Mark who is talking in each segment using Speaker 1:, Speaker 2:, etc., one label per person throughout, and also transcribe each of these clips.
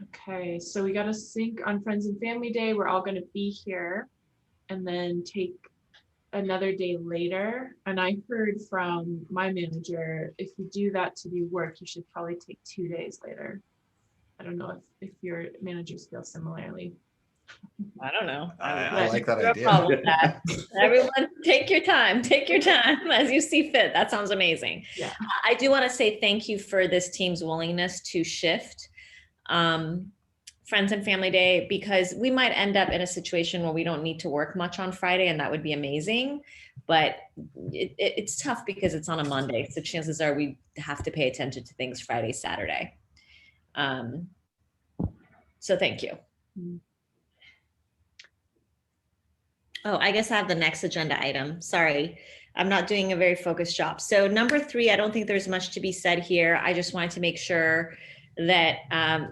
Speaker 1: Okay, so we got to sync on Friends and Family Day. We're all going to be here and then take another day later. And I heard from my manager, if you do that to do work, you should probably take 2 days later. I don't know if your managers feel similarly.
Speaker 2: I don't know.
Speaker 3: I like that
Speaker 2: No
Speaker 3: idea.
Speaker 2: problem with that. Everyone, take your time as you see fit. That sounds amazing.
Speaker 1: Yeah.
Speaker 2: I do want to say thank you for this team's willingness to shift Friends and Family Day, because we might end up in a situation where we don't need to work much on Friday, and that would be amazing. But it's tough because it's on a Monday, so chances are we have to pay attention to things Friday, Saturday. So thank you. Oh, I guess I have the next agenda item. Sorry, I'm not doing a very focused job. So number 3, I don't think there's much to be said here. I just wanted to make sure that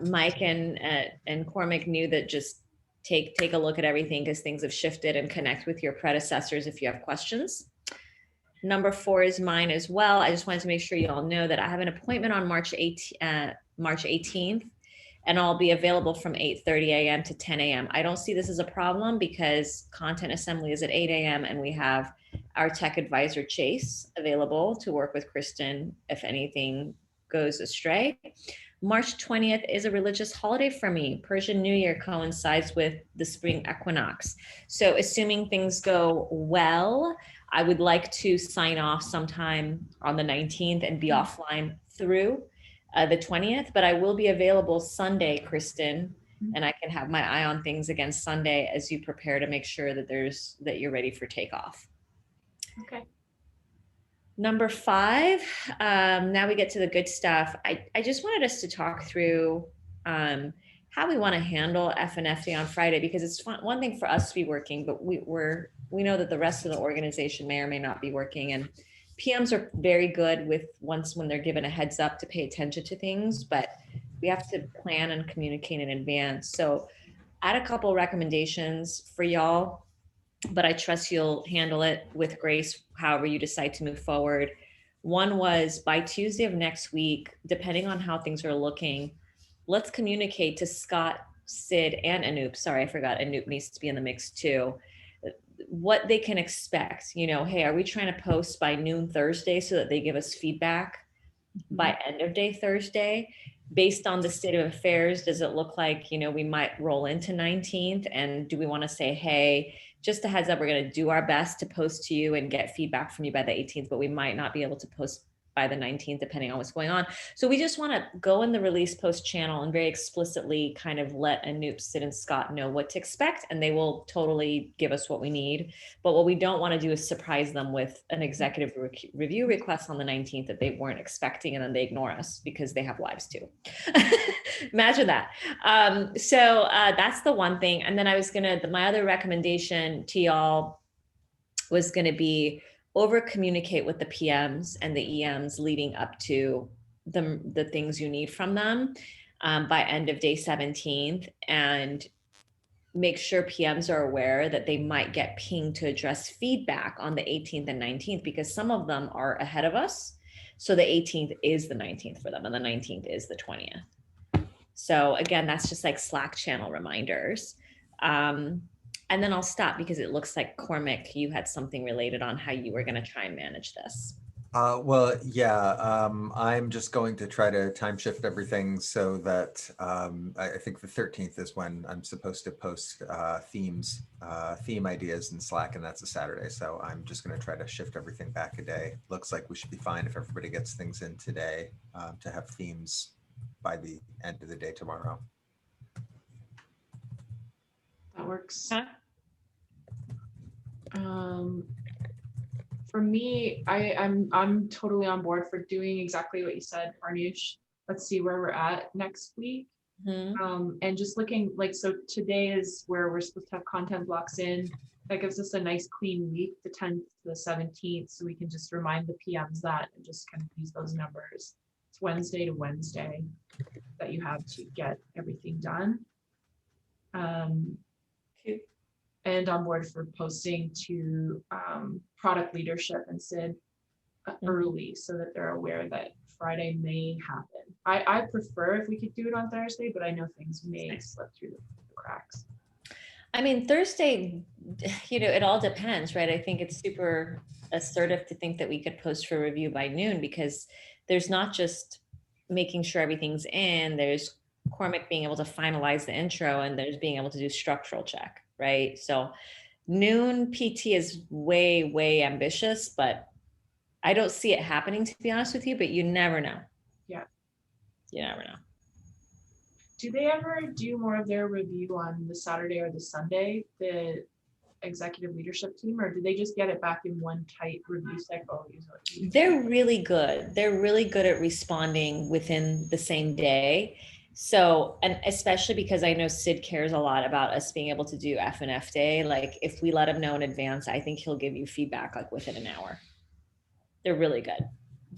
Speaker 2: Mike and Cormac knew that just take a look at everything, because things have shifted, and connect with your predecessors if you have questions. Number 4 is mine as well. I just wanted to make sure you all know that I have an appointment on March 18th, and I'll be available from 8:30 a.m. to 10 a.m. I don't see this as a problem because content assembly is at 8 a.m. and we have our tech advisor, Chase, available to work with Kristen if anything goes astray. March 20th is a religious holiday for me. Persian New Year coincides with the spring equinox. So assuming things go well, I would like to sign off sometime on the 19th and be offline through the 20th, but I will be available Sunday, Kristen, and I can have my eye on things again Sunday as you prepare to make sure that you're ready for takeoff.
Speaker 1: Okay.
Speaker 2: Number 5, now we get to the good stuff. I just wanted us to talk through how we want to handle FNFD on Friday, because it's one thing for us to be working, but we know that the rest of the organization may or may not be working, and PMs are very good with when they're given a heads up to pay attention to things, but we have to plan and communicate in advance. So I had a couple recommendations for y'all, but I trust you'll handle it with grace, however you decide to move forward. One was by Tuesday of next week, depending on how things are looking, let's communicate to Scott, Sid, and Anoop. Sorry, I forgot Anoop needs to be in the mix too. What they can expect, hey, are we trying to post by noon Thursday so that they give us feedback by end of day Thursday? Based on the state of affairs, does it look like, we might roll into 19th? And do we want to say, hey, just a heads up, we're going to do our best to post to you and get feedback from you by the 18th, but we might not be able to post by the 19th, depending on what's going on. So we just want to go in the release post channel and very explicitly kind of let Anoop, Sid, and Scott know what to expect, and they will totally give us what we need. But what we don't want to do is surprise them with an executive review request on the 19th that they weren't expecting, and then they ignore us because they have lives too. Imagine that. So that's the one thing. And then my other recommendation to y'all was going to be over communicate with the PMs and the EMs leading up to the things you need from them by end of day 17th, and make sure PMs are aware that they might get pinged to address feedback on the 18th and 19th, because some of them are ahead of us. So the 18th is the 19th for them, and the 19th is the 20th. So again, that's just like Slack channel reminders. And then I'll stop because it looks like Cormac, you had something related on how you were going to try and manage this.
Speaker 3: Well, yeah, I'm just going to try to time shift everything so that I think the 13th is when I'm supposed to post theme ideas in Slack, and that's a Saturday. So I'm just going to try to shift everything back a day. Looks like we should be fine if everybody gets things in today to have themes by the end of the day tomorrow.
Speaker 1: That works.
Speaker 2: Huh?
Speaker 1: For me, I'm totally on board for doing exactly what you said, Arnush. Let's see where we're at next week.
Speaker 2: Mm-hmm.
Speaker 1: And just looking so today is where we're supposed to have content blocks in. That gives us a nice clean week, the 10th to the 17th, so we can just remind the PMs that and just kind of use those numbers. It's Wednesday to Wednesday that you have to get everything done. And on board for posting to product leadership and Sid early so that they're aware that Friday may happen. I prefer if we could do it on Thursday, but I know things may slip through the cracks.
Speaker 2: I mean, Thursday, it all depends, right? I think it's super assertive to think that we could post for review by noon, because there's not just making sure everything's in, there's Cormac being able to finalize the intro, and there's being able to do structural check, right? So noon PT is way, way ambitious, but I don't see it happening, to be honest with you, but you never know.
Speaker 1: Yeah.
Speaker 2: You never know.
Speaker 1: Do they ever do more of their review on the Saturday or the Sunday, the executive leadership team, or do they just get it back in one tight review cycle usually?
Speaker 2: They're really good. They're really good at responding within the same day. So, and especially because I know Sid cares a lot about us being able to do F&F day. Like if we let him know in advance, I think he'll give you feedback like within an hour. They're really good.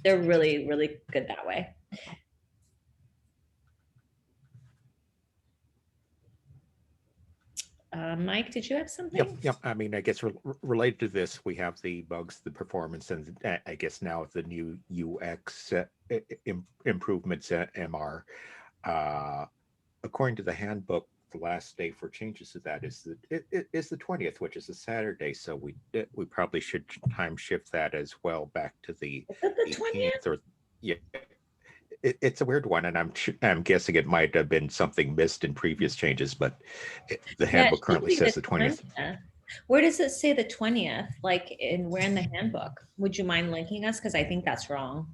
Speaker 2: They're really, really good that way. Mike, did you have something?
Speaker 4: Yep. I mean, I guess related to this, we have the bugs, the performance, and I guess now the new UX improvements at MR. According to the handbook, the last day for changes to that is the 20th, which is a Saturday. So we probably should time shift that as well back to the 18th. Or yeah. It's a weird one, and I'm guessing it might have been something missed in previous changes, but the handbook currently says the 20th.
Speaker 2: Where does it say the 20th? Like where in the handbook? Would you mind linking us? Because I think that's wrong.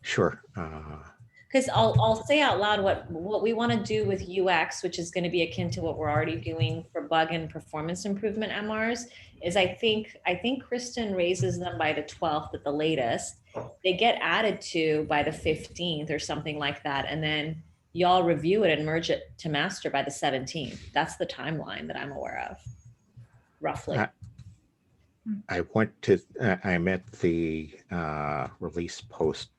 Speaker 4: Sure.
Speaker 2: Because I'll say out loud what we want to do with UX, which is going to be akin to what we're already doing for bug and performance improvement MRs, is I think Kristen raises them by the 12th at the latest. They get added to by the 15th or something like that. And then y'all review it and merge it to master by the 17th. That's the timeline that I'm aware of, roughly.
Speaker 4: I'm at the release post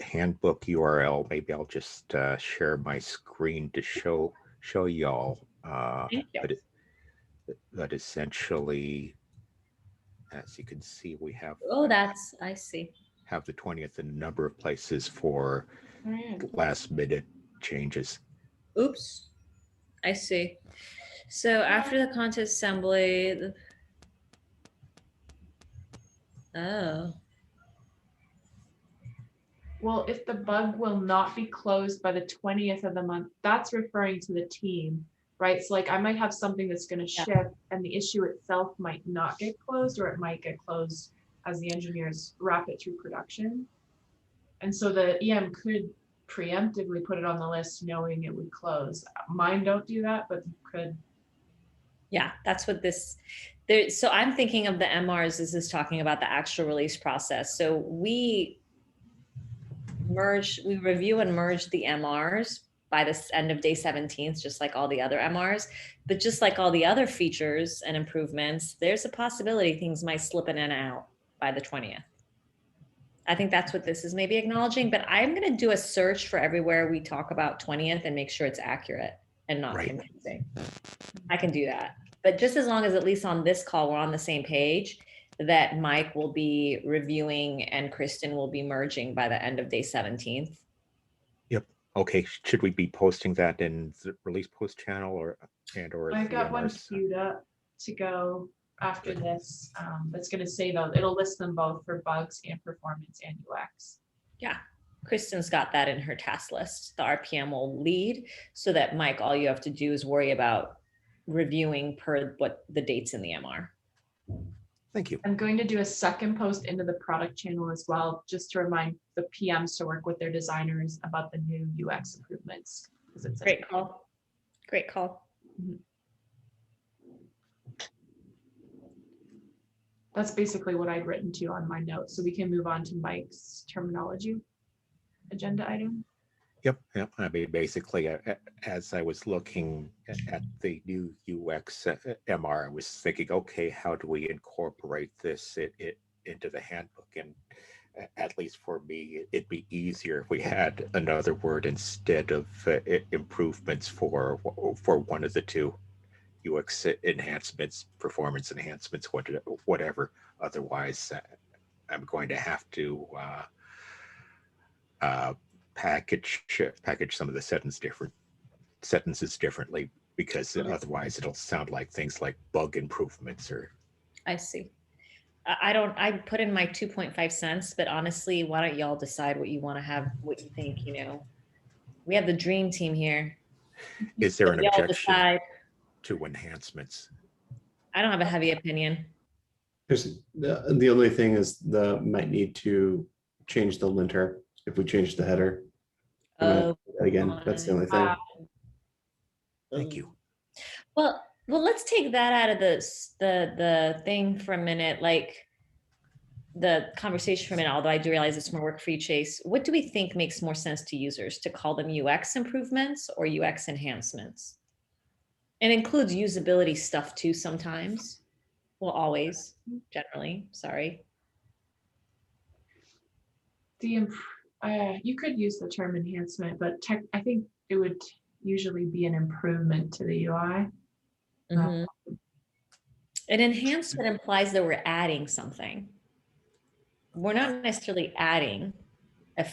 Speaker 4: handbook URL. Maybe I'll just share my screen to show y'all. But essentially, as you can see, we have
Speaker 2: I see.
Speaker 4: Have the 20th in a number of places for last minute changes.
Speaker 2: Oops, I see. So after the content assembly, oh.
Speaker 1: Well, if the bug will not be closed by the 20th of the month, that's referring to the team, right? So like I might have something that's going to ship and the issue itself might not get closed, or it might get closed as the engineers wrap it through production. And so the EM could preemptively put it on the list knowing it would close. Mine don't do that, but could.
Speaker 2: Yeah, that's what this, so I'm thinking of the MRs, this is talking about the actual release process. So we review and merge the MRs by the end of day 17th, just like all the other MRs. But just like all the other features and improvements, there's a possibility things might slip in and out by the 20th. I think that's what this is maybe acknowledging, but I'm going to do a search for everywhere we talk about 20th and make sure it's accurate and not confusing. I can do that. But just as long as at least on this call, we're on the same page, that Mike will be reviewing and Kristen will be merging by the end of day 17th.
Speaker 4: Yep. Okay. Should we be posting that in the release post channel or
Speaker 1: I've got one queued up to go after this. That's going to say though, it'll list them both for bugs and performance and UX.
Speaker 2: Yeah. Kristen's got that in her task list. The RPM will lead so that Mike, all you have to do is worry about reviewing per what the dates in the MR.
Speaker 4: Thank you.
Speaker 1: I'm going to do a second post into the product channel as well, just to remind the PMs to work with their designers about the new UX improvements. It's
Speaker 2: great call. Great call.
Speaker 1: Mm-hmm. That's basically what I'd written to on my notes. So we can move on to Mike's terminology agenda item.
Speaker 4: Yep. I mean, basically, as I was looking at the new UX MR, I was thinking, okay, how do we incorporate this into the handbook? And at least for me, it'd be easier if we had another word instead of improvements for one of the two. UX enhancements, performance enhancements, whatever. Otherwise, I'm going to have to package some of the sentences differently, because otherwise it'll sound like things like bug improvements or.
Speaker 2: I see. I put in my 2.5 cents, but honestly, why don't y'all decide what you want to have, what you think, we have the dream team here.
Speaker 4: Is there an
Speaker 2: Y'all
Speaker 4: objection
Speaker 2: decide.
Speaker 4: to enhancements?
Speaker 2: I don't have a heavy opinion.
Speaker 5: There's the only thing is might need to change the linter if we change the header.
Speaker 2: Oh,
Speaker 5: Again, that's the only thing.
Speaker 4: Thank you.
Speaker 2: Well, let's take that out of the thing for a minute, like the conversation for a minute, although I do realize it's more work for you, Chase. What do we think makes more sense to users, to call them UX improvements or UX enhancements? It includes usability stuff too sometimes. Well, always, generally, sorry.
Speaker 1: You could use the term enhancement, but I think it would usually be an improvement to the UI.
Speaker 2: Mhm. An enhancement implies that we're adding something. We're not necessarily adding a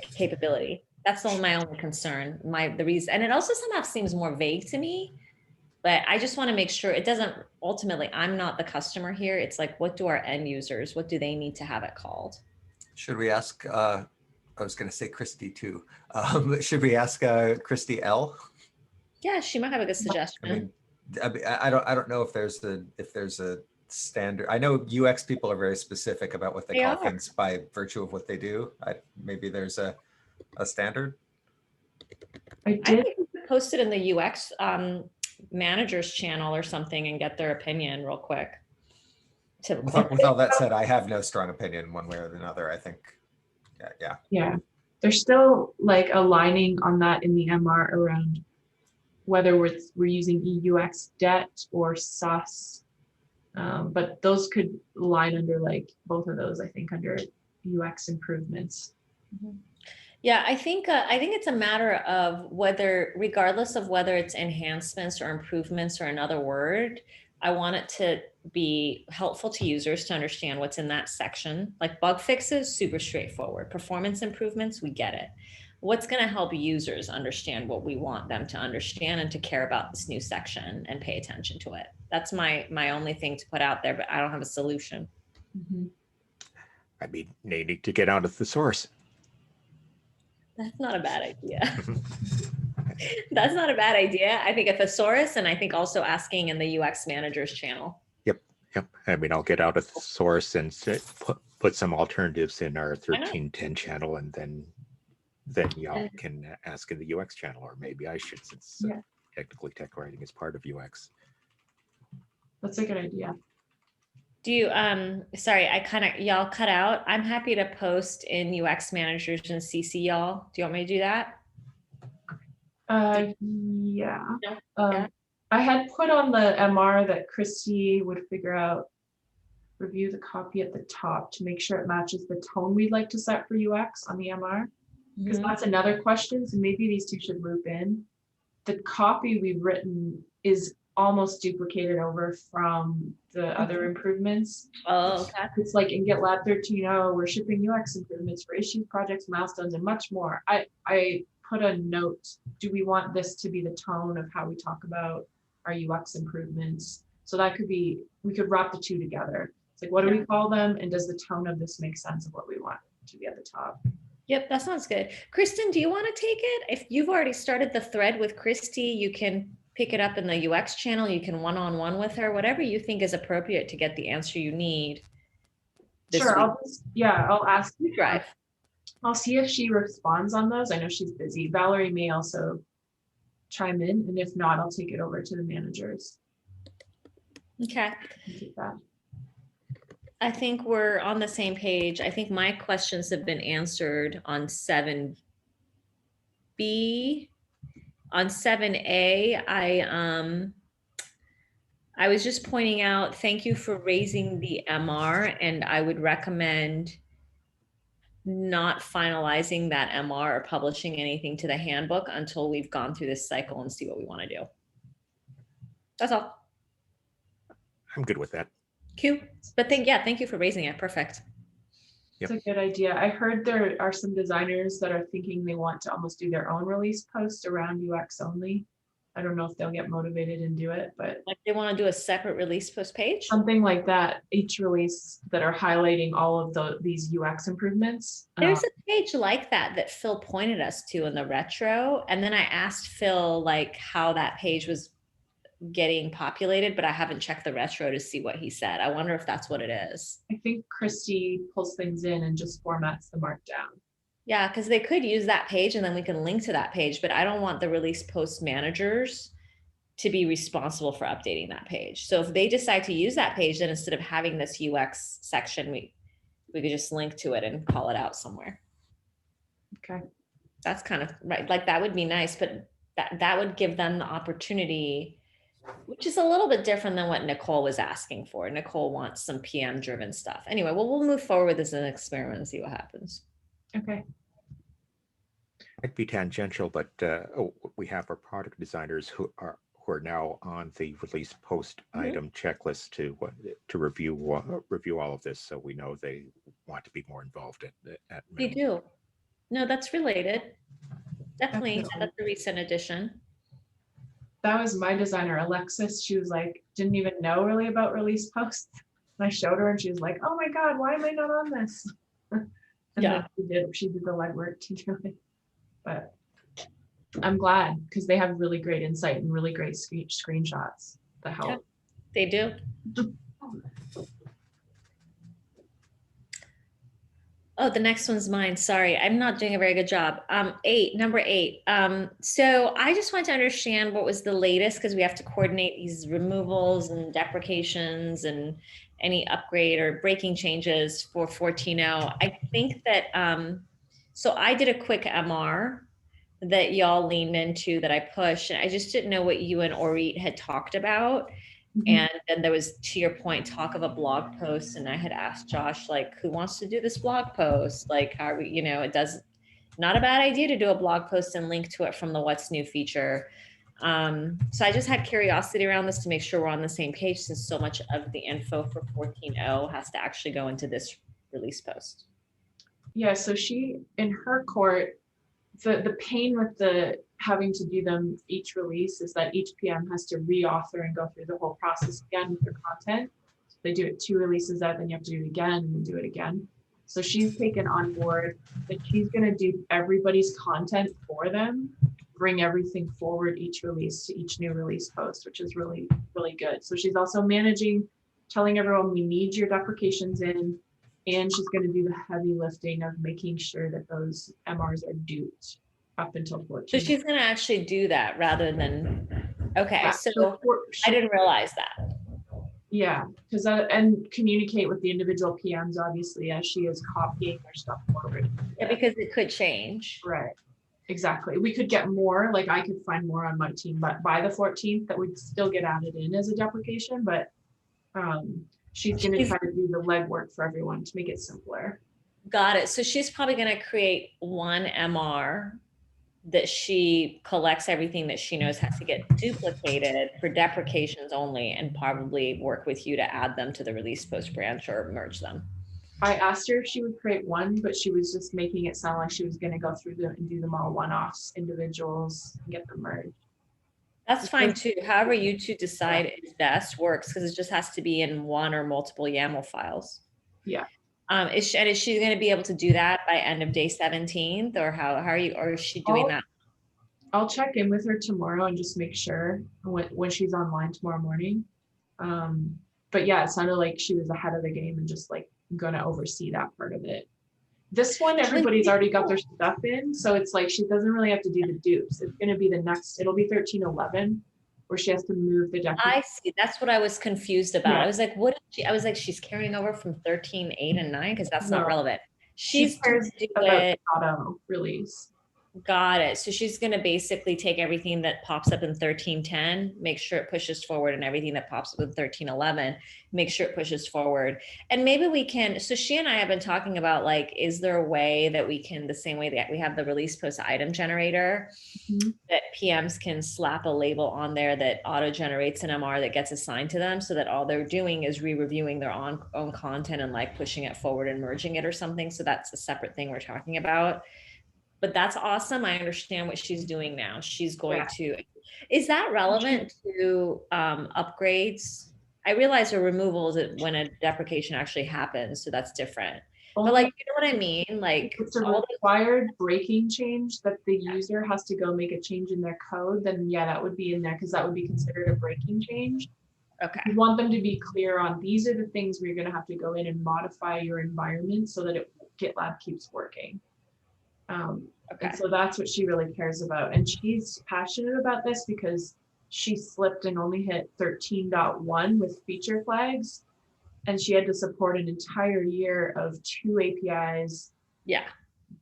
Speaker 2: capability. That's my only concern. The reason, and it also somehow seems more vague to me, but I just want to make sure it doesn't, ultimately, I'm not the customer here. It's like, what do our end users, what do they need to have it called?
Speaker 3: Should we ask, I was going to say Christy too. Should we ask Christy L?
Speaker 2: Yeah, she might have a good suggestion.
Speaker 3: I don't know if there's a standard. I know UX people are very specific about what they call things by virtue of what they do. Maybe there's a standard.
Speaker 2: I think we could post it in the UX managers channel or something and get their opinion real quick.
Speaker 3: With all that said, I have no strong opinion one way or another. I think,
Speaker 1: yeah, they're still like aligning on that in the MR around whether we're using EUX debt or SUS, but those could line under like both of those. I think under UX improvements.
Speaker 2: Mm-hmm. Yeah, I think it's a matter of whether, regardless of whether it's enhancements or improvements or another word, I want it to be helpful to users to understand what's in that section. Like bug fixes, super straightforward. Performance improvements, we get it. What's going to help users understand what we want them to understand and to care about this new section and pay attention to it? That's my only thing to put out there, but I don't have a solution.
Speaker 1: Mm-hmm.
Speaker 4: I mean, they need to get out of thesaurus.
Speaker 2: That's not a bad idea. That's not a bad idea. I think a thesaurus, and I think also asking in the UX managers channel.
Speaker 4: Yep. I mean, I'll get out a thesaurus and put some alternatives in our 1310 channel, and then y'all can ask in the UX channel, or maybe I should, since technically tech writing is part of UX.
Speaker 1: That's a good idea.
Speaker 2: Do you, sorry, y'all cut out. I'm happy to post in UX managers and CC y'all. Do you want me to do that?
Speaker 1: Yeah.
Speaker 2: Yeah.
Speaker 1: I had put on the MR that Christy would review the copy at the top to make sure it matches the tone we'd like to set for UX on the MR. Because that's another question. So maybe these two should loop in. The copy we've written is almost duplicated over from the other improvements.
Speaker 2: Oh, okay.
Speaker 1: It's like in GitLab 13.0, we're shipping UX improvements for issues, projects, milestones, and much more. I put a note, do we want this to be the tone of how we talk about our UX improvements? So that could be, we could wrap the two together. It's like, what do we call them? And does the tone of this make sense of what we want to be at the top?
Speaker 2: Yep, that sounds good. Kristen, do you want to take it? If you've already started the thread with Christy, you can pick it up in the UX channel. You can one-on-one with her, whatever you think is appropriate to get the answer you need.
Speaker 1: Sure, I'll ask.
Speaker 2: Drive.
Speaker 1: I'll see if she responds on those. I know she's busy. Valerie may also chime in, and if not, I'll take it over to the managers.
Speaker 2: Okay.
Speaker 1: Take that.
Speaker 2: I think we're on the same page. I think my questions have been answered on 7B. On 7A, I was just pointing out, thank you for raising the MR, and I would recommend not finalizing that MR or publishing anything to the handbook until we've gone through this cycle and see what we want to do. That's all.
Speaker 4: I'm good with that.
Speaker 2: Cute. But thank you for raising it. Perfect.
Speaker 1: It's a good idea. I heard there are some designers that are thinking they want to almost do their own release post around UX only. I don't know if they'll get motivated and do it, but
Speaker 2: Like they want to do a separate release post page.
Speaker 1: something like that, each release that are highlighting all of these UX improvements.
Speaker 2: There's a page like that Phil pointed us to in the retro. And then I asked Phil like how that page was getting populated, but I haven't checked the retro to see what he said. I wonder if that's what it is.
Speaker 1: I think Christy pulls things in and just formats the markdown.
Speaker 2: Yeah, because they could use that page and then we can link to that page, but I don't want the release post managers to be responsible for updating that page. So if they decide to use that page, then instead of having this UX section, we could just link to it and call it out somewhere.
Speaker 1: Okay.
Speaker 2: That's kind of right. Like that would be nice, but that would give them the opportunity, which is a little bit different than what Nicole was asking for. Nicole wants some PM driven stuff. Anyway, well, we'll move forward with this as an experiment and see what happens.
Speaker 1: Okay.
Speaker 4: Might be tangential, but we have our product designers who are now on the release post item checklist to review all of this, so we know they want to be more involved at
Speaker 2: They do. No, that's related. Definitely.
Speaker 1: Definitely.
Speaker 2: That's a recent addition.
Speaker 1: That was my designer, Alexis. She was like, didn't even know really about release posts. And I showed her and she was like, oh my God, why am I not on this? And
Speaker 2: Yeah.
Speaker 1: then she did the legwork to do it. But I'm glad because they have really great insight and really great screenshots that help.
Speaker 2: Yeah, they do. Oh, the next one's mine. Sorry, I'm not doing a very good job. Number 8. So I just want to understand what was the latest because we have to coordinate these removals and deprecations and any upgrade or breaking changes for 14.0. I think that, so I did a quick MR that y'all leaned into that I pushed, and I just didn't know what you and Orit had talked about. And then there was, to your point, talk of a blog post. And I had asked Josh, like, who wants to do this blog post? Like, how are we, it does not a bad idea to do a blog post and link to it from the what's new feature. So I just had curiosity around this to make sure we're on the same page since so much of the info for 14.0 has to actually go into this release post.
Speaker 1: Yeah, so she, in her court, the pain with the having to do them each release is that each PM has to re-author and go through the whole process again with their content. So they do it 2 releases out, then you have to do it again and then do it again. So she's taken on board that she's going to do everybody's content for them, bring everything forward each release to each new release post, which is really, really good. So she's also managing, telling everyone we need your deprecations in, and she's going to do the heavy lifting of making sure that those MRs are duped up until 14.
Speaker 2: So she's going to actually do that rather than, okay,
Speaker 1: Yeah,
Speaker 2: so I didn't realize that.
Speaker 1: Yeah, because and communicate with the individual PMs, obviously, as she is copying their stuff forward.
Speaker 2: Yeah, because it could change.
Speaker 1: Right, exactly. We could get more, like I could find more on my team, but by the 14th, that would still get added in as a deprecation, but she's going to try to do the legwork for everyone to make it simpler.
Speaker 2: Got it. So she's probably going to create one MR that she collects everything that she knows has to get duplicated for deprecations only, and probably work with you to add them to the release post branch or merge them.
Speaker 1: I asked her if she would create one, but she was just making it sound like she was going to go through them and do them all one-offs, individuals, and get them merged.
Speaker 2: That's fine too. However you two decide is best works, because it just has to be in one or multiple YAML files.
Speaker 1: Yeah.
Speaker 2: Is she going to be able to do that by end of day 17th, or how are you, or is she doing that?
Speaker 1: I'll check in with her tomorrow and just make sure when she's online tomorrow morning. But yeah, it sounded like she was ahead of the game and just like going to oversee that part of it. This one, everybody's already got their stuff in, so it's like she doesn't really have to do the dupes. It's going to be it'll be 13.11 where she has to move the deck.
Speaker 2: I see. That's what I was confused about.
Speaker 1: Yeah.
Speaker 2: I was like, I was like, she's carrying over from 13, 8, and 9 because that's not
Speaker 1: No.
Speaker 2: relevant.
Speaker 1: She
Speaker 2: She's
Speaker 1: cares
Speaker 2: to do
Speaker 1: about
Speaker 2: it.
Speaker 1: auto release.
Speaker 2: Got it. So she's going to basically take everything that pops up in 1310, make sure it pushes forward, and everything that pops up in 1311, make sure it pushes forward. And maybe we can, so she and I have been talking about, like, is there a way that we can, the same way that we have the release post item generator, that PMs can slap a label on there that auto generates an MR that gets assigned to them, so that all they're doing is re-reviewing their own content and like pushing it forward and merging it or something. So that's a separate thing we're talking about. But that's awesome. I understand what she's doing now. She's going to, is that relevant to upgrades? I realize her removal is when a deprecation actually happens, so that's different. But like, you know what I mean? Like,
Speaker 1: it's a required breaking change that the user has to go make a change in their code, then yeah, that would be in there because that would be considered a breaking change.
Speaker 2: Okay.
Speaker 1: You want them to be clear on, these are the things where you're going to have to go in and modify your environment so that GitLab keeps working.
Speaker 2: Okay.
Speaker 1: And so that's what she really cares about. And she's passionate about this because she slipped and only hit 13.1 with feature flags. And she had to support an entire year of 2 APIs.
Speaker 2: Yeah.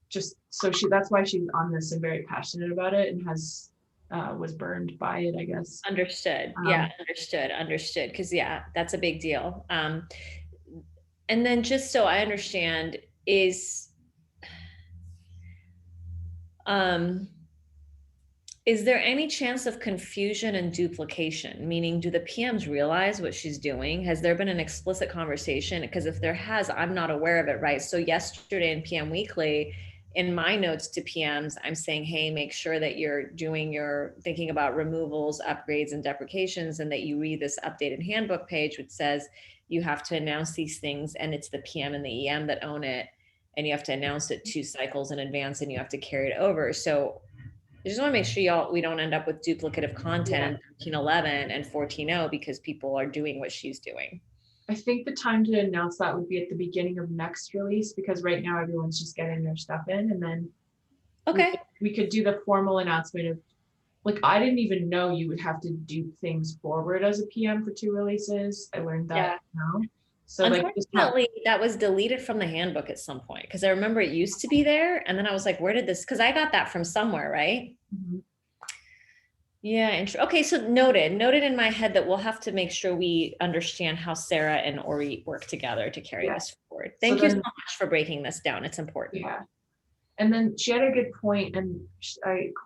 Speaker 1: Just so that's why she's on this and very passionate about it, and was burned by it, I guess.
Speaker 2: Understood. Yeah, understood. Because yeah, that's a big deal. And then just so I understand, is there any chance of confusion and duplication? Meaning, do the PMs realize what she's doing? Has there been an explicit conversation? Because if there has, I'm not aware of it, right? So yesterday in PM Weekly, in my notes to PMs, I'm saying, hey, make sure that you're thinking about removals, upgrades, and deprecations, and that you read this updated handbook page, which says you have to announce these things, and it's the PM and the EM that own it, and you have to announce it 2 cycles in advance, and you have to carry it over. So I just want to make sure we don't end up with duplicative content in 1311 and 14.0 because people are doing what she's doing.
Speaker 1: I think the time to announce that would be at the beginning of next release, because right now everyone's just getting their stuff in, and then we could do the formal announcement of, like, I didn't even know you would have to do things forward as a PM for 2 releases. I learned that now. So
Speaker 2: unfortunately, that was deleted from the handbook at some point, because I remember it used to be there, and then I was like, where did this, because I got that from somewhere, right? Yeah. Okay. So noted in my head that we'll have to make sure we understand how Sarah and Ori work together to carry this forward. Thank you so much for breaking this down. It's important.
Speaker 1: Yeah. And then she had a good point, and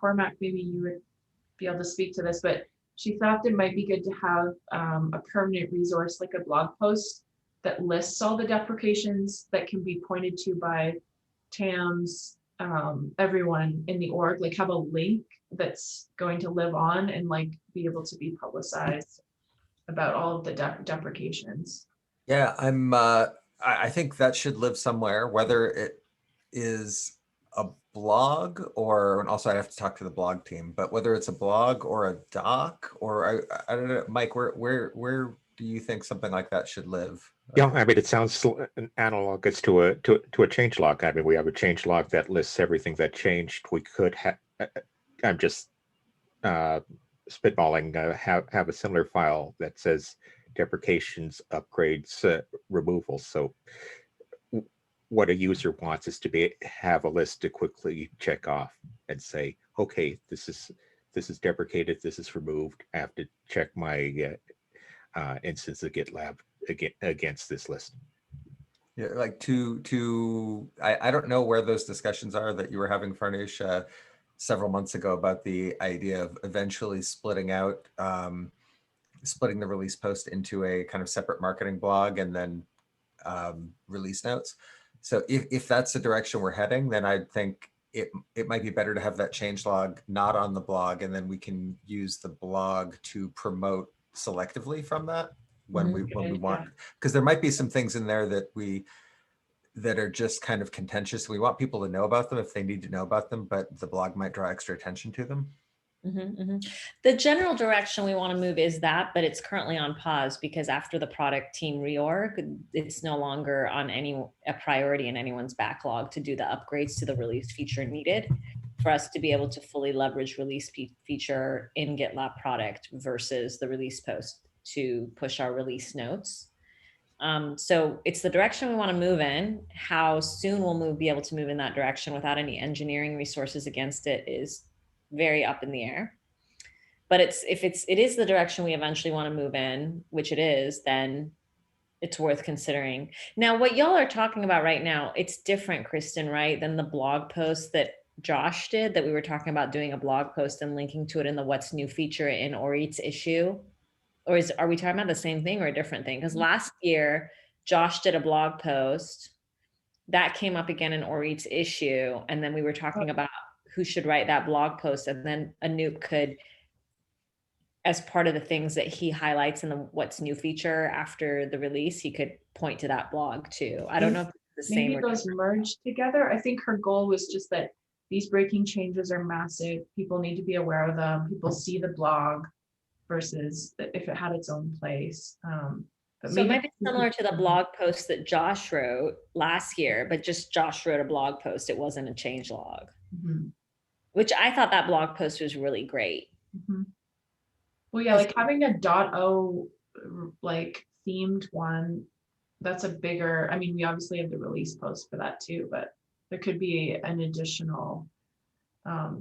Speaker 1: Cormac, maybe you would be able to speak to this, but she thought it might be good to have a permanent resource, like a blog post that lists all the deprecations that can be pointed to by TAMs, everyone in the org, like have a link that's going to live on and like be able to be publicized about all of the deprecations.
Speaker 3: Yeah, I think that should live somewhere, whether it is a blog or, and also I'd have to talk to the blog team, but whether it's a blog or a doc, or I don't know, Mike, where do you think something like that should live?
Speaker 4: Yeah, I mean, it sounds analogous to a change log. I mean, we have a change log that lists everything that changed. We could have, I'm just spitballing, have a similar file that says deprecations, upgrades, removals. So what a user wants is to have a list to quickly check off and say, okay, this is deprecated, this is removed. I have to check my instance of GitLab against this list.
Speaker 3: Yeah, like I don't know where those discussions are that you were having, Farnoosh, several months ago about the idea of eventually splitting the release post into a kind of separate marketing blog and then release notes. So if that's the direction we're heading, then I think it might be better to have that change log not on the blog, and then we can use the blog to promote selectively from that when we want, because there might be some things in there that are just kind of contentious. We want people to know about them if they need to know about them, but the blog might draw extra attention to them.
Speaker 2: The general direction we want to move is that, but it's currently on pause because after the product team reorg, it's no longer on a priority in anyone's backlog to do the upgrades to the release feature needed for us to be able to fully leverage release feature in GitLab product versus the release post to push our release notes. So it's the direction we want to move in. How soon we'll be able to move in that direction without any engineering resources against it is very up in the air. But it is the direction we eventually want to move in, which it is, then it's worth considering. Now, what y'all are talking about right now, it's different, Kristen, right, than the blog post that Josh did, that we were talking about doing a blog post and linking to it in the What's New feature in Orit's issue. Or are we talking about the same thing or a different thing? Because last year, Josh did a blog post that came up again in Orit's issue. And then we were talking about who should write that blog post. And then Anoop could, as part of the things that he highlights in the What's New feature after the release, he could point to that blog too. I don't know if it's the same.
Speaker 1: Maybe those merged together. I think her goal was just that these breaking changes are massive. People need to be aware of them. People see the blog versus if it had its own place. But
Speaker 2: So it might be similar to the blog post that Josh wrote last year, but just Josh wrote a blog post. It wasn't a change log, which I thought that blog post was really great.
Speaker 1: Well, yeah, like having a .o like themed one, that's a bigger, I mean, we obviously have the release post for that too, but there could be an additional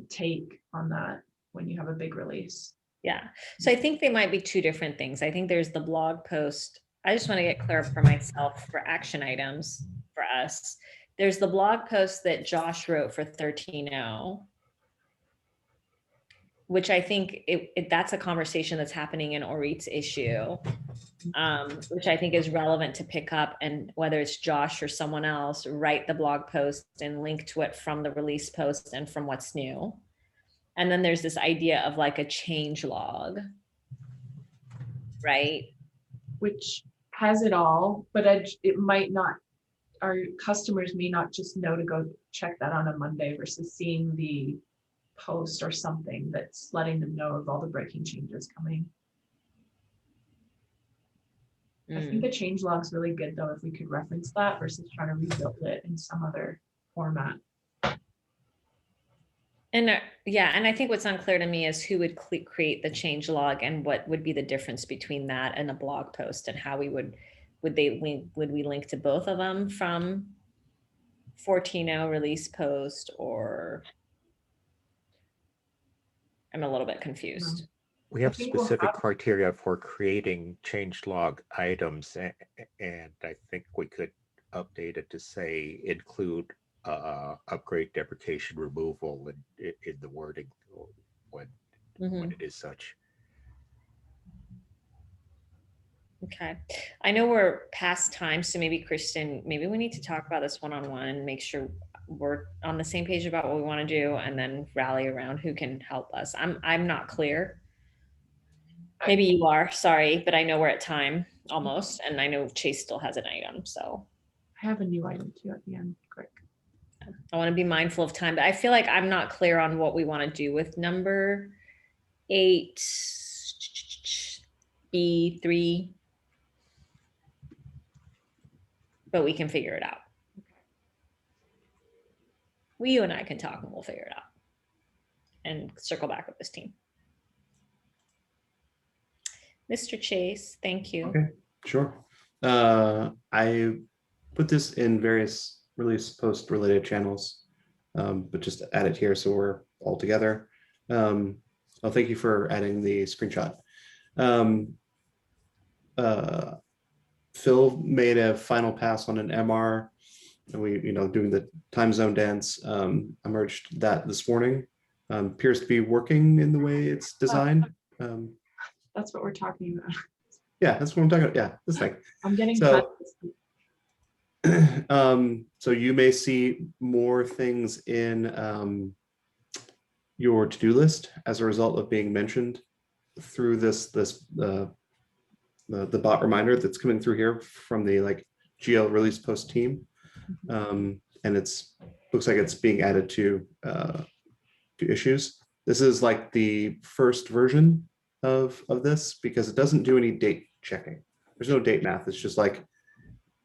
Speaker 1: take on that when you have a big release.
Speaker 2: Yeah. So I think they might be two different things. I think there's the blog post. I just want to get clear for myself for action items for us. There's the blog post that Josh wrote for 13.0, which I think that's a conversation that's happening in Orit's issue, which I think is relevant to pick up, and whether it's Josh or someone else, write the blog post and link to it from the release post and from What's New. And then there's this idea of like a change log, right?
Speaker 1: Which has it all, but it might not, our customers may not just know to go check that on a Monday versus seeing the post or something that's letting them know of all the breaking changes coming. I think the change log's really good though, if we could reference that versus trying to rebuild it in some other format.
Speaker 2: And yeah, and I think what's unclear to me is who would create the change log and what would be the difference between that and a blog post, and how we would we link to both of them from 14.0 release post, or I'm a little bit confused.
Speaker 4: We have specific criteria for creating change log items, and I think we could update it to say include upgrade, deprecation, removal in the wording when it is such.
Speaker 2: Okay, I know we're past time, so maybe Kristen, maybe we need to talk about this one-on-one, make sure we're on the same page about what we want to do, and then rally around who can help us. I'm not clear. Maybe you are, sorry, but I know we're at time almost, and I know Chase still has an item, so.
Speaker 1: I have a new item too at the end, quick.
Speaker 2: I want to be mindful of time, but I feel like I'm not clear on what we want to do with number 8, B3, but we can figure it out. You and I can talk and we'll figure it out and circle back with this team. Mr. Chase, thank you.
Speaker 5: Okay, sure. I put this in various release post related channels, but just add it here so we're all together. Thank you for adding the screenshot. Phil made a final pass on an MR, and we, doing the time zone dance. I merged that this morning. Appears to be working in the way it's designed.
Speaker 1: That's what we're talking about.
Speaker 5: Yeah, that's what I'm talking about. Yeah, this thing.
Speaker 1: I'm getting
Speaker 5: so. So you may see more things in your to-do list as a result of being mentioned through the bot reminder that's coming through here from the GL release post team, and looks like it's being added to issues. This is like the first version of this because it doesn't do any date checking. There's no date math. It's just like,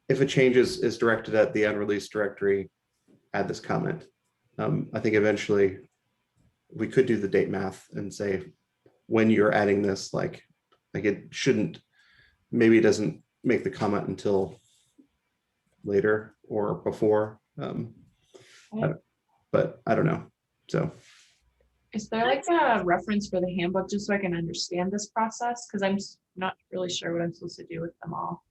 Speaker 5: if a change is directed at the unreleased directory, add this comment. I think eventually we could do the date math and say, when you're adding this, like it shouldn't, maybe it doesn't make the comment until later or before. But I don't know. So
Speaker 1: Is there like a reference for the handbook just so I can understand this process? Because I'm not really sure what I'm supposed to do with them all.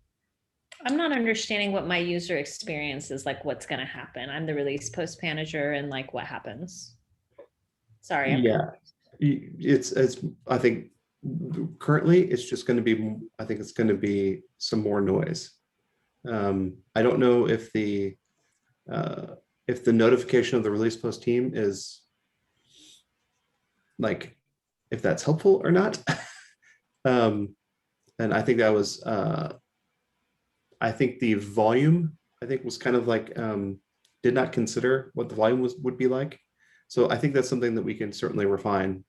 Speaker 2: I'm not understanding what my user experience is, like what's going to happen. I'm the release post manager and like what happens. Sorry.
Speaker 5: yeah, it's I think currently it's just going to be, I think it's going to be some more noise. I don't know if the notification of the release post team is like, if that's helpful or not. And I think that was I think the volume, I think was kind of like, did not consider what the volume would be like. So I think that's something that we can certainly refine,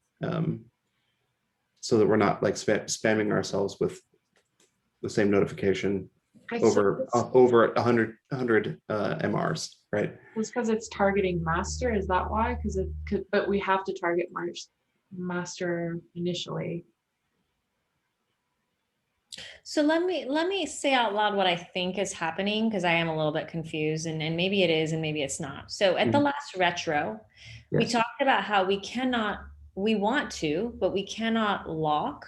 Speaker 5: so that we're not like spamming ourselves with the same notification over 100 MRs, right?
Speaker 1: It's because it's targeting master. Is that why? But we have to target master initially.
Speaker 2: So let me say out loud what I think is happening, because I am a little bit confused, and maybe it is and maybe it's not. So at the last retro, we
Speaker 5: Yes.
Speaker 2: talked about how we want to, but we cannot lock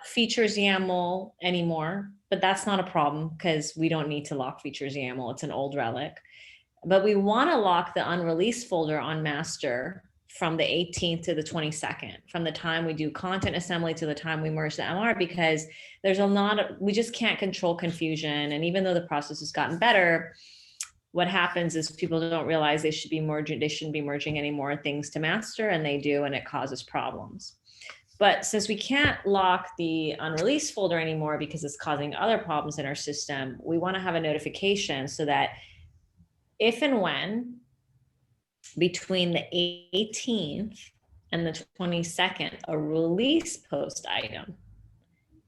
Speaker 2: features YAML anymore. But that's not a problem because we don't need to lock features YAML. It's an old relic. But we want to lock the unreleased folder on master from the 18th to the 22nd, from the time we do content assembly to the time we merge the MR, because there's a lot of, we just can't control confusion. And even though the process has gotten better, what happens is people don't realize they shouldn't be merging any more things to master, and they do, and it causes problems. But since we can't lock the unreleased folder anymore because it's causing other problems in our system, we want to have a notification so that if and when between the 18th and the 22nd, a release post item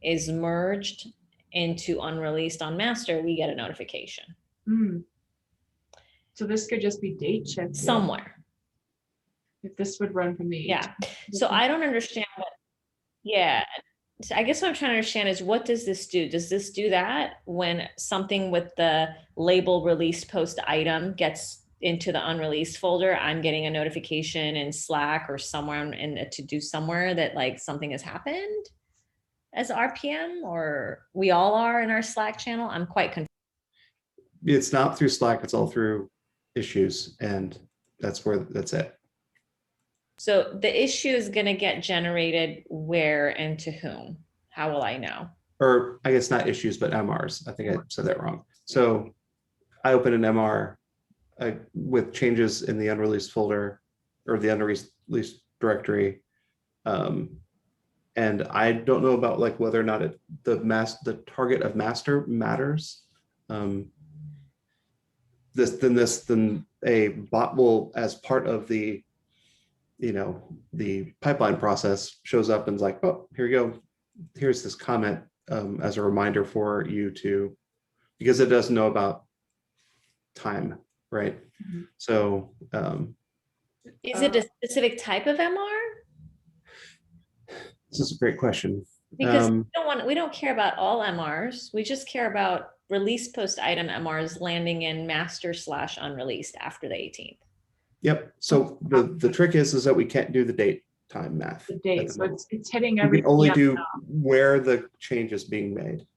Speaker 2: is merged into unreleased on master, we get a notification.
Speaker 1: So this could just be date shifted
Speaker 2: somewhere.
Speaker 1: If this would run from the 18th.
Speaker 2: Yeah. So I don't understand what, so I guess what I'm trying to understand is, what does this do? Does this do that when something with the label release post item gets into the unreleased folder? I'm getting a notification in Slack or somewhere in a to-do somewhere that like something has happened as RPM, or we all are in our Slack channel. I'm quite confused.
Speaker 5: It's not through Slack, it's all through issues, and that's it.
Speaker 2: So the issue is going to get generated where and to whom? How will I know?
Speaker 5: Or I guess not issues, but MRs. I think I said that wrong. So I open an MR with changes in the unreleased folder or the unreleased directory. And I don't know about like whether or not the target of master matters. Then a bot will, as part of the pipeline process, shows up and is like, oh, here you go. Here's this comment as a reminder for you to, because it doesn't know about time, right? So
Speaker 2: is it a specific type of MR?
Speaker 5: This is a great question.
Speaker 2: Because we don't care about all MRs. We just care about release post item MRs landing in master / unreleased after the 18th.
Speaker 5: Yep. So the trick is that we can't do the date time math.
Speaker 1: The date, so it's hitting
Speaker 5: we
Speaker 1: everything.
Speaker 5: can only do where the change is being made.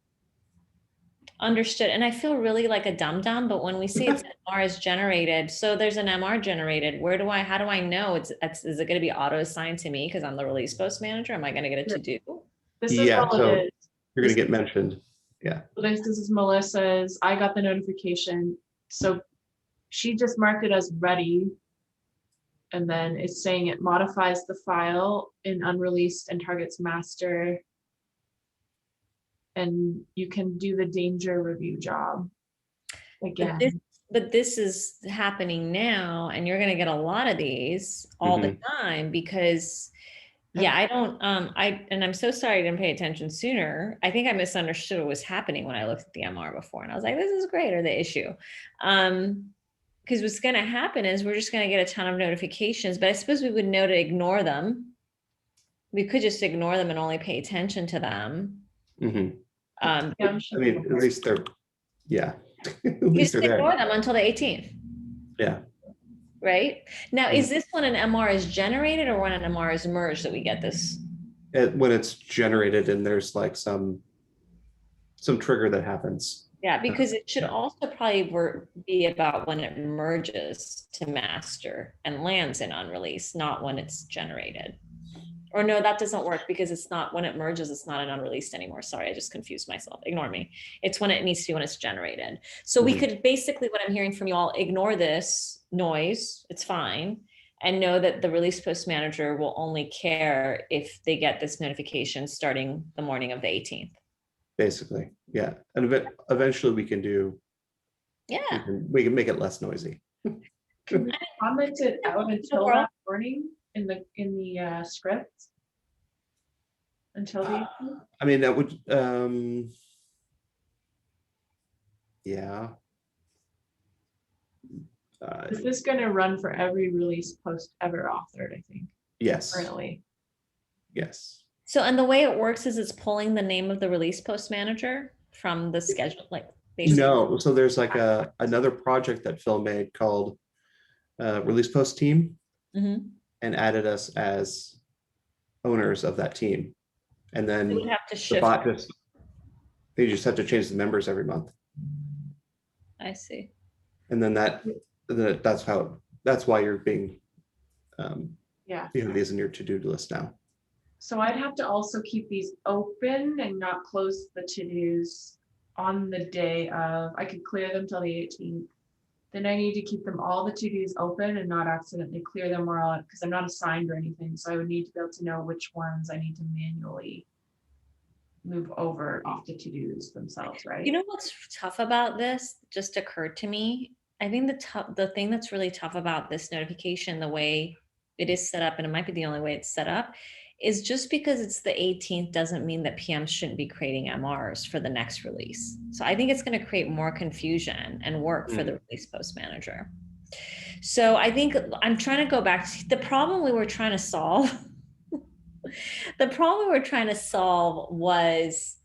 Speaker 2: Understood. And I feel really like a dum-dum, but when we say it's MR is generated, so there's an MR generated, how do I know is it going to be auto assigned to me because I'm the release post manager? Am I going to get it to do?
Speaker 1: This is all
Speaker 5: so
Speaker 1: it is.
Speaker 5: You're going to get mentioned. Yeah.
Speaker 1: This is Melissa's. I got the notification. So she just marked it as ready. And then it's saying it modifies the file in unreleased and targets master. And you can do the danger review job again.
Speaker 2: But this is happening now, and you're going to get a lot of these all the time because, and I'm so sorry I didn't pay attention sooner. I think I misunderstood what was happening when I looked at the MR before, and I was like, this is great, or the issue. Because what's going to happen is we're just going to get a ton of notifications, but I suppose we would know to ignore them. We could just ignore them and only pay attention to them. Um,
Speaker 1: Yeah,
Speaker 5: I mean, at least they're, yeah. At
Speaker 2: you
Speaker 5: least
Speaker 2: just
Speaker 5: they're
Speaker 2: ignore
Speaker 5: there.
Speaker 2: them until the 18th,
Speaker 5: Yeah.
Speaker 2: right? Now, is this when an MR is generated or when an MR is merged that we get this?
Speaker 5: When it's generated and there's like some trigger that happens.
Speaker 2: Yeah, because it should also probably be about when it merges to master and lands in unreleased, not when it's generated. Or no, that doesn't work because it's not when it merges, it's not an unreleased anymore. Sorry, I just confused myself. Ignore me. It's when it needs to be when it's generated. So we could basically, what I'm hearing from you all, ignore this noise. It's fine. And know that the release post manager will only care if they get this notification starting the morning of the 18th.
Speaker 5: Basically, yeah. And eventually we can do,
Speaker 2: Yeah.
Speaker 5: we can make it less noisy.
Speaker 1: Can we comment it out until that morning in the script? Until the 18th?
Speaker 5: I mean, that would, yeah.
Speaker 1: This is going to run for every release post ever authored, I think,
Speaker 5: Yes,
Speaker 1: currently.
Speaker 5: yes.
Speaker 2: So, and the way it works is it's pulling the name of the release post manager from the schedule, like basically.
Speaker 5: No, so there's like another project that Phil made called Release Post Team,
Speaker 2: Mhm.
Speaker 5: and added us as owners of that team. And then
Speaker 2: We have to
Speaker 5: the
Speaker 2: shift.
Speaker 5: bot they just have to change the members every month.
Speaker 2: I see.
Speaker 5: And then that's why you're being,
Speaker 1: Yeah.
Speaker 5: you have these in your to-do list now.
Speaker 1: So I'd have to also keep these open and not close the to-dos on the day of, I could clear them till the 18th. Then I need to keep them, all the to-dos open and not accidentally clear them or all, because I'm not assigned or anything. So I would need to be able to know which ones I need to manually move over off the to-dos themselves, right?
Speaker 2: You know what's tough about this just occurred to me? I think the thing that's really tough about this notification, the way it is set up, and it might be the only way it's set up, is just because it's the 18th doesn't mean that PMs shouldn't be creating MRs for the next release. So I think it's going to create more confusion and work for the release post manager. So I think I'm trying to go back to the problem we were trying to solve. The problem we were trying to solve was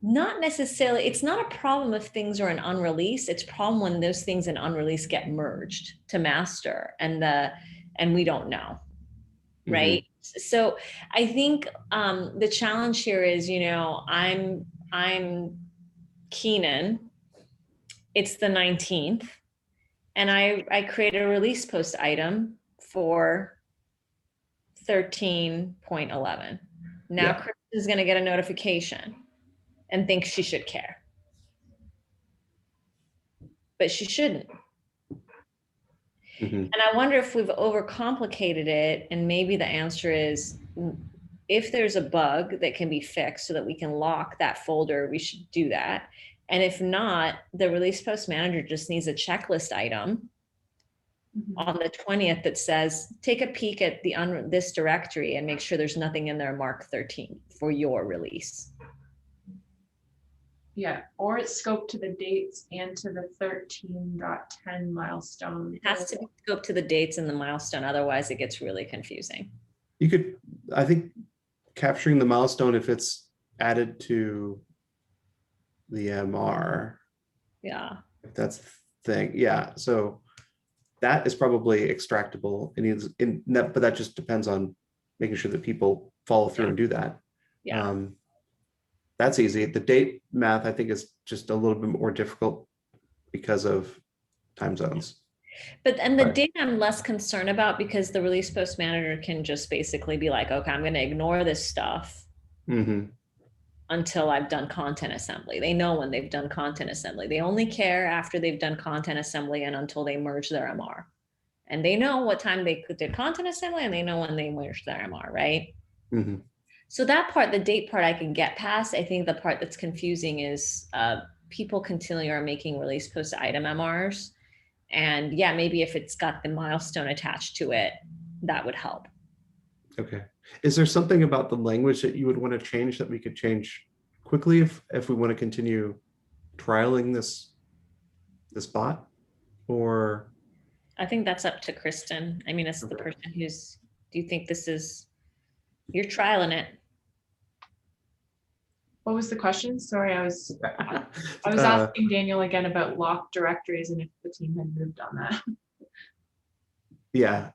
Speaker 2: not necessarily, it's not a problem if things are in unreleased, it's a problem when those things in unreleased get merged to master and we don't know, right? So I think the challenge here is, I'm Keenan, it's the 19th, and I create a release post item for 13.11. Now Chris is going to get a notification and think she should care. But she shouldn't. And I wonder if we've overcomplicated it, and maybe the answer is if there's a bug that can be fixed so that we can lock that folder, we should do that. And if not, the release post manager just needs a checklist item on the 20th that says, take a peek at this directory and make sure there's nothing in there marked 13 for your release.
Speaker 1: Yeah, or it's scoped to the dates and to the 13.10 milestone.
Speaker 2: It has to be scoped to the dates and the milestone, otherwise it gets really confusing.
Speaker 5: You could, I think, capturing the milestone if it's added to the MR.
Speaker 2: Yeah.
Speaker 5: If that's the thing, yeah. So that is probably extractable. But that just depends on making sure that people follow through and do that.
Speaker 2: Yeah.
Speaker 5: That's easy. The date math, I think, is just a little bit more difficult because of time zones.
Speaker 2: But the date I'm less concerned about, because the release post manager can just basically be like, okay, I'm going to ignore this stuff until I've done content assembly. They know when they've done content assembly. They only care after they've done content assembly and until they merge their MR. And they know what time they did content assembly, and they know when they merged their MR, right? So that part, the date part, I can get past. I think the part that's confusing is people continually are making release post item MRs. And yeah, maybe if it's got the milestone attached to it, that would help. Okay.
Speaker 5: Is there something about the language that you would want to change that we could change quickly if we want to continue trialing this bot? Or
Speaker 2: I think that's up to Kristen. I mean, it's the person who's, do you think this is, you're trialing it?
Speaker 1: What was the question? Sorry, I was
Speaker 5: Uh,
Speaker 1: asking Daniel again about locked directories and if the team had moved on that.
Speaker 5: Yeah,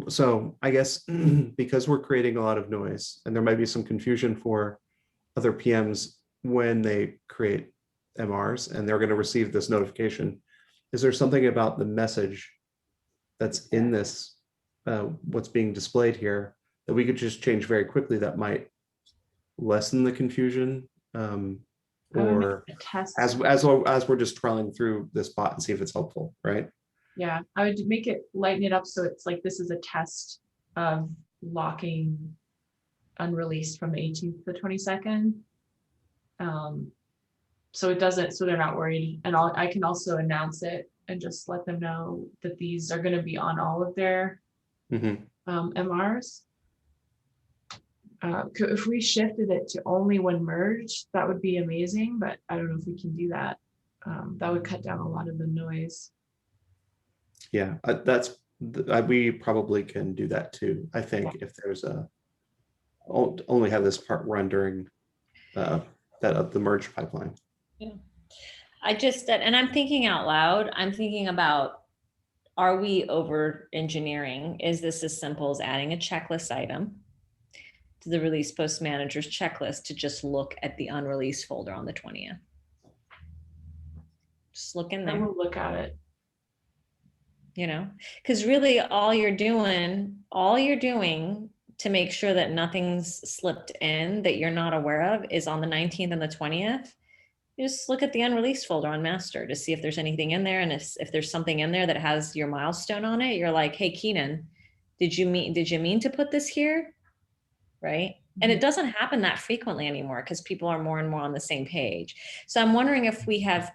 Speaker 5: so I guess because we're creating a lot of noise and there might be some confusion for other PMs when they create MRs and they're going to receive this notification. Is there something about the message that's in this, what's being displayed here, that we could just change very quickly that might lessen the confusion?
Speaker 1: I would make
Speaker 5: Or
Speaker 1: a test.
Speaker 5: as we're just trialing through this bot and see if it's helpful, right?
Speaker 1: Yeah, I would make it, lighten it up so it's like this is a test of locking unreleased from the 18th to the 22nd. So it doesn't, so they're not worried. And I can also announce it and just let them know that these are going to be on all of their MRs. If we shifted it to only when merged, that would be amazing, but I don't know if we can do that. That would cut down a lot of the noise.
Speaker 5: Yeah, we probably can do that too. I think if there's only have this part run during the merge pipeline.
Speaker 2: Yeah, and I'm thinking out loud. I'm thinking about, are we over engineering? Is this as simple as adding a checklist item to the release post manager's checklist to just look at the unreleased folder on the 20th? Just look in
Speaker 1: I
Speaker 2: there.
Speaker 1: will look at it.
Speaker 2: Because really all you're doing to make sure that nothing's slipped in that you're not aware of is on the 19th and the 20th. You just look at the unreleased folder on master to see if there's anything in there. And if there's something in there that has your milestone on it, you're like, hey, Keenan, did you mean to put this here? Right. And it doesn't happen that frequently anymore because people are more and more on the same page. So I'm wondering if we have,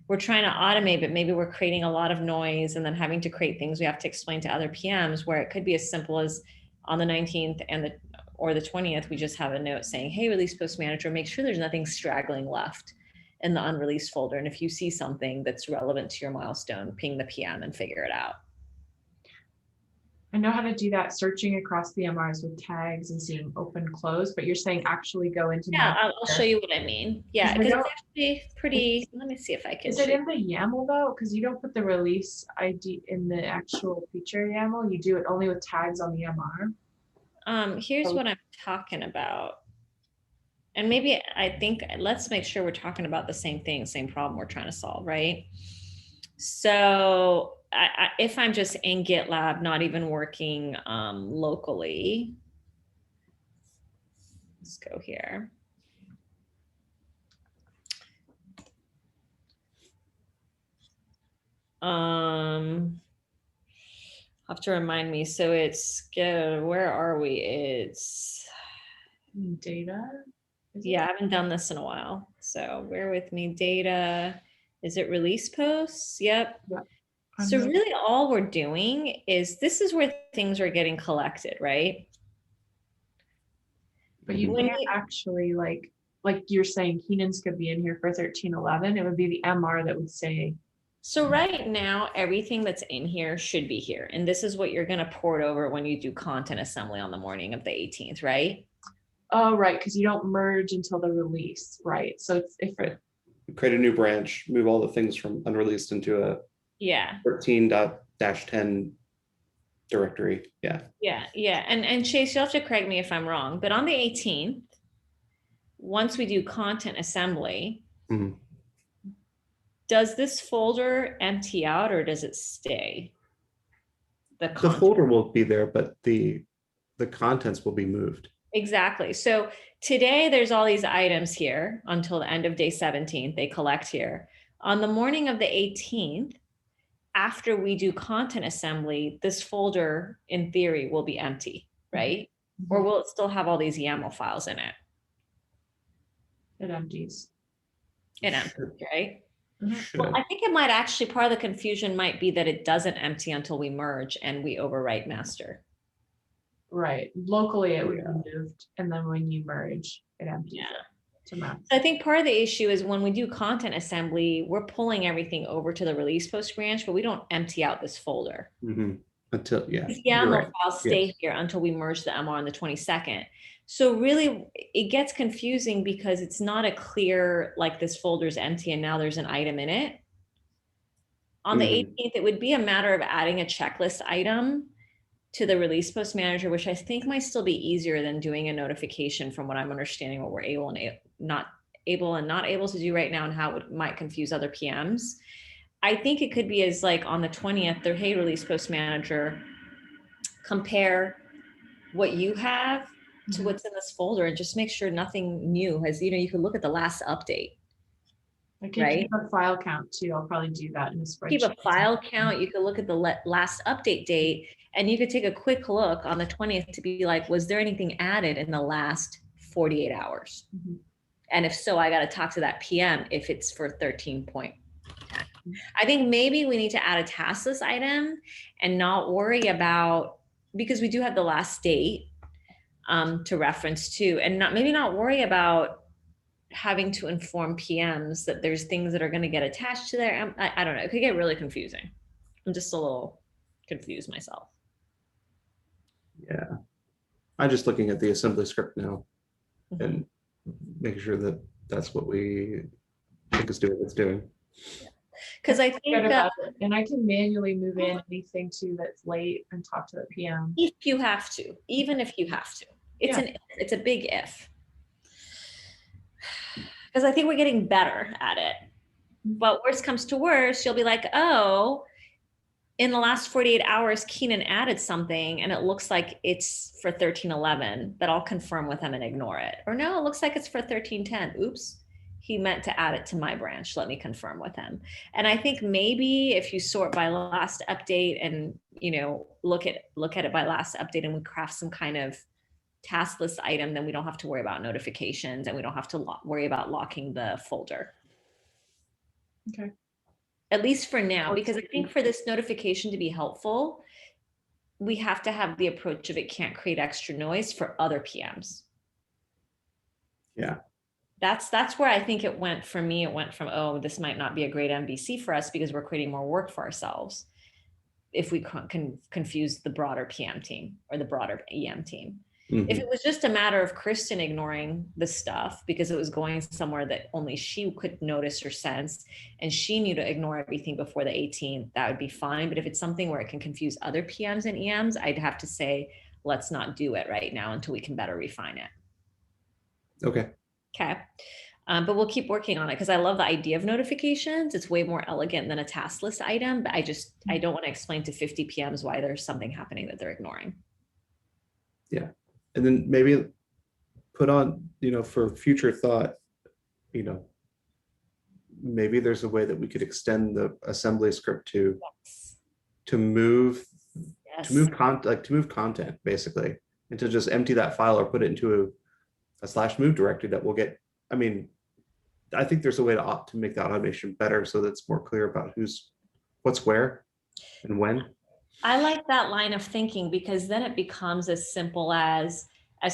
Speaker 2: we're trying to automate, but maybe we're creating a lot of noise and then having to create things we have to explain to other PMs, where it could be as simple as on the 19th or the 20th, we just have a note saying, hey, release post manager, make sure there's nothing straggling left in the unreleased folder. And if you see something that's relevant to your milestone, ping the PM and figure it out.
Speaker 1: I know how to do that, searching across the MRs with tags and seeing open, close, but you're saying actually go into.
Speaker 2: Yeah, I'll show you what I mean. Yeah, because it's actually pretty, let me see if I can.
Speaker 1: Is it in the YAML though? Because you don't put the release ID in the actual feature YAML, you do it only with tags on the MR.
Speaker 2: Here's what I'm talking about. And maybe let's make sure we're talking about the same thing, same problem we're trying to solve, right? So if I'm just in GitLab, not even working locally, let's go here. Have to remind me. So it's where are we? It's
Speaker 1: data.
Speaker 2: Yeah, I haven't done this in a while. So bear with me. Data. Is it release posts? Yep. Yeah. So really all we're doing is this is where things are getting collected, right?
Speaker 1: But you can't actually like you're saying Keenan's could be in here for 1311. It would be the MR that would say.
Speaker 2: So right now, everything that's in here should be here. And this is what you're going to port over when you do content assembly on the morning of the 18th, right?
Speaker 1: Oh, right. Because you don't merge until the release, right? So it's if it
Speaker 5: create a new branch, move all the things from unreleased into a 13.10 directory. Yeah.
Speaker 2: And Chase, you'll have to correct me if I'm wrong, but on the 18th, once we do content assembly, does this folder empty out or does it stay?
Speaker 5: The folder will be there, but the contents will be moved.
Speaker 2: Exactly. So today there's all these items here until the end of day 17. They collect here. On the morning of the 18th, after we do content assembly, this folder in theory will be empty, right? Or will it still have all these YAML files in it?
Speaker 1: It empties.
Speaker 2: It empties, right? Well, I think it might actually, part of the confusion might be that it doesn't empty until we merge and we overwrite master.
Speaker 1: Right. Locally, it would be moved. And then when you merge, it empties to master.
Speaker 2: I think part of the issue is when we do content assembly, we're pulling everything over to the release post branch, but we don't empty out this folder.
Speaker 5: And Until, yeah,
Speaker 2: These
Speaker 5: you're
Speaker 2: YAML
Speaker 5: right.
Speaker 2: files stay here until we merge the MR on the 22nd. So really it gets confusing because it's not a clear, like this folder is empty and now there's an item in it. On the 18th, it would be a matter of adding a checklist item to the release post manager, which I think might still be easier than doing a notification from what I'm understanding, what we're able and not able to do right now and how it might confuse other PMs. I think it could be as like on the 20th, they're, hey, release post manager, compare what you have to what's in this folder and just make sure nothing new has, you could look at the last update.
Speaker 1: I can keep a file count too. I'll probably do that in a spreadsheet.
Speaker 2: Keep a file count. You could look at the last update date and you could take a quick look on the 20th to be like, was there anything added in the last 48 hours?
Speaker 1: Mhm.
Speaker 2: And if so, I got to talk to that PM if it's for 13.10. I think maybe we need to add a task list item and not worry about, because we do have the last date to reference to, and maybe not worry about having to inform PMs that there's things that are going to get attached to there. I don't know. It could get really confusing. I'm just a little confused myself.
Speaker 5: Yeah. I'm just looking at the assembly script now
Speaker 2: Mhm.
Speaker 5: and making sure that that's what we think is doing what it's doing.
Speaker 2: Because I
Speaker 1: Good
Speaker 2: think
Speaker 1: about it. And I can manually move in anything too that's late and talk to the PM.
Speaker 2: if you have to, even if you have to, it's a big if. Because I think we're getting better at it. But worst comes to worst, you'll be like, oh, in the last 48 hours, Keenan added something and it looks like it's for 1311, but I'll confirm with him and ignore it. Or no, it looks like it's for 1310. Oops, he meant to add it to my branch. Let me confirm with him. And I think maybe if you sort by last update and, look at it by last update and we craft some kind of task list item, then we don't have to worry about notifications and we don't have to worry about locking the folder.
Speaker 1: Okay.
Speaker 2: At least for now, because I think for this notification to be helpful, we have to have the approach of it can't create extra noise for other PMs.
Speaker 5: Yeah.
Speaker 2: That's where I think it went for me. It went from, oh, this might not be a great MVC for us because we're creating more work for ourselves if we can confuse the broader PM team or the broader EM team.
Speaker 5: Mhm.
Speaker 2: If it was just a matter of Kristen ignoring the stuff because it was going somewhere that only she could notice or sense, and she knew to ignore everything before the 18th, that would be fine. But if it's something where it can confuse other PMs and EMs, I'd have to say, let's not do it right now until we can better refine it.
Speaker 5: Okay.
Speaker 2: Okay. But we'll keep working on it because I love the idea of notifications. It's way more elegant than a task list item, but I don't want to explain to 50 PMs why there's something happening that they're ignoring.
Speaker 5: Yeah. And then maybe put on, for future thought, maybe there's a way that we could extend the assembly script to move content basically, and to just empty that file or put it into a /move directory that will get, I think there's a way to make the automation better so that it's more clear about what's where and when.
Speaker 2: I like that line of thinking because then it becomes as simple as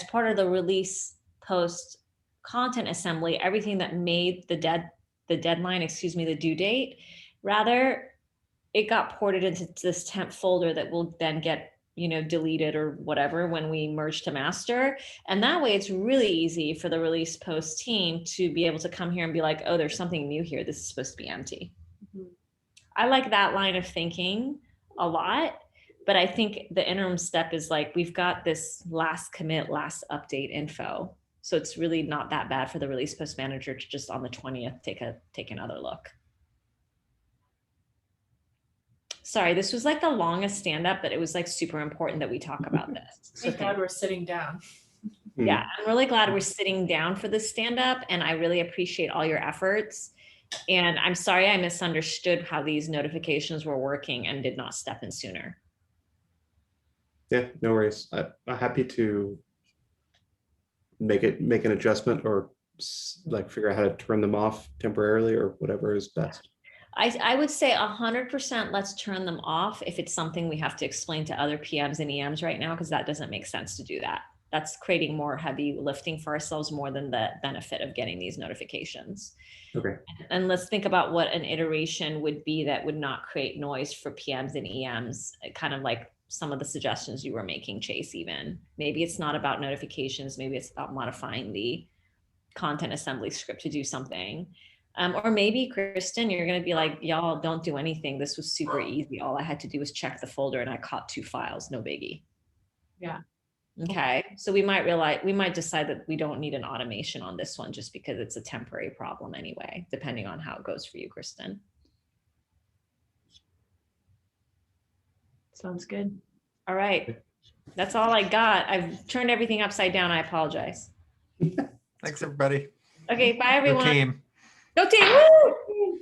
Speaker 2: part of the release post content assembly, everything that made the deadline, the due date, rather it got ported into this temp folder that will then get, deleted or whatever when we merge to master. And that way it's really easy for the release post team to be able to come here and be like, oh, there's something new here. This is supposed to be empty. Mm-hmm. I like that line of thinking a lot, but I think the interim step is like, we've got this last commit, last update info. So it's really not that bad for the release post manager to just on the 20th, take another look. Sorry, this was like the longest stand up, but it was like super important that we talk about this.
Speaker 1: So glad we're sitting down.
Speaker 2: Yeah, I'm really glad we're sitting down for this stand up, and I really appreciate all your efforts. And I'm sorry I misunderstood how these notifications were working and did not step in sooner.
Speaker 5: Yeah, no worries. I'm happy to make an adjustment or like figure out how to turn them off temporarily or whatever is best.
Speaker 2: I would say 100% let's turn them off if it's something we have to explain to other PMs and EMs right now, because that doesn't make sense to do that. That's creating more heavy lifting for ourselves more than the benefit of getting these notifications.
Speaker 5: Okay.
Speaker 2: And let's think about what an iteration would be that would not create noise for PMs and EMs, kind of like some of the suggestions you were making, Chase, even. Maybe it's not about notifications. Maybe it's about modifying the content assembly script to do something. Or maybe, Kristen, you're going to be like, y'all don't do anything. This was super easy. All I had to do was check the folder and I caught 2 files. No biggie.
Speaker 1: Yeah.
Speaker 2: Okay. So we might decide that we don't need an automation on this one just because it's a temporary problem anyway, depending on how it goes for you, Kristen.
Speaker 1: Sounds good.
Speaker 2: All right. That's all I got. I've turned everything upside down. I apologize.
Speaker 3: Thanks, everybody.
Speaker 2: Okay. Bye, everyone.
Speaker 3: Good team.
Speaker 2: Go team. Woo!